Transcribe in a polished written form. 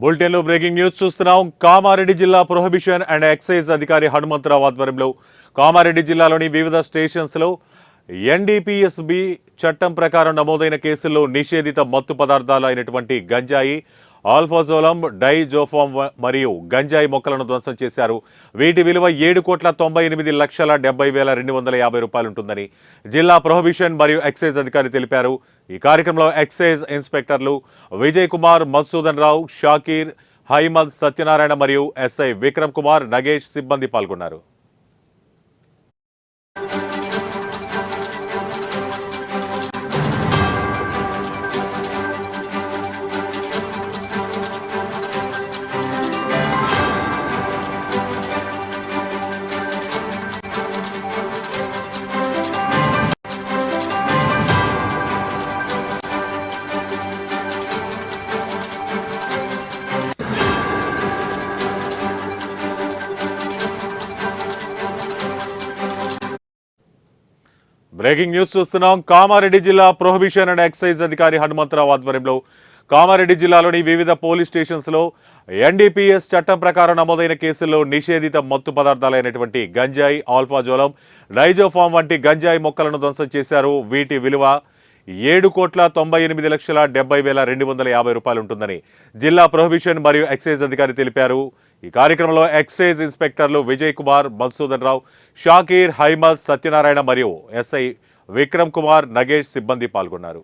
బులెటిన్లో breaking news చూస్తున్నాం. కామారెడ్డి జిల్లా ప్రొహిబిషన్ అండ్ ఎక్సైజ్ అధికారి హనుమంతరావు ఆధ్వర్యంలో కామారెడ్డి జిల్లాలోని వివిధ స్టేషన్స్లో ఎన్డీపీఎస్బి చట్టం ప్రకారం నమోదైన కేసుల్లో నిషేధిత మత్తు పదార్థాలు అయినటువంటి గంజాయి, ఆల్ఫాజోలం, డైజోఫామ్ మరియు గంజాయి మొక్కలను ధ్వంసం చేశారు. వీటి విలువ 7,98,70,250 రూపాయలు ఉంటుందని జిల్లా ప్రొహిబిషన్ మరియు ఎక్సైజ్ అధికారి తెలిపారు. ఈ కార్యక్రమంలో ఎక్సైజ్ ఇన్స్పెక్టర్లు విజయ్ కుమార్, మధుసూదన్ రావు, షాకీర్, హైమద్, సత్యనారాయణ మరియు ఎస్ఐ విక్రమ్ కుమార్, నగేష్ సిబ్బంది పాల్గొన్నారు. బ్రేకింగ్ న్యూస్ చూస్తున్నాం. కామారెడ్డి జిల్లా ప్రొహిబిషన్ అండ్ ఎక్సైజ్ అధికారి హనుమంతరావు ఆధ్వర్యంలో కామారెడ్డి జిల్లాలోని వివిధ పోలీస్ స్టేషన్స్లో ఎన్డీపీఎస్ చట్టం ప్రకారం నమోదైన కేసుల్లో నిషేధిత మత్తు పదార్థాలైనటువంటి గంజాయి, ఆల్ఫాజోలం, డైజోఫామ్ వంటి గంజాయి మొక్కలను ధ్వంసం చేశారు. వీటి విలువ 7,98,70,250 రూపాయలు ఉంటుందని జిల్లా ప్రొహిబిషన్ మరియు ఎక్సైజ్ అధికారి తెలిపారు. ఈ కార్యక్రమంలో ఎక్సైజ్ ఇన్స్పెక్టర్లు విజయ్ కుమార్, మధుసూదన్ రావు, షాకీర్, హైమద్, సత్యనారాయణ మరియు ఎస్ఐ విక్రమ్ కుమార్, నగేష్ సిబ్బంది పాల్గొన్నారు.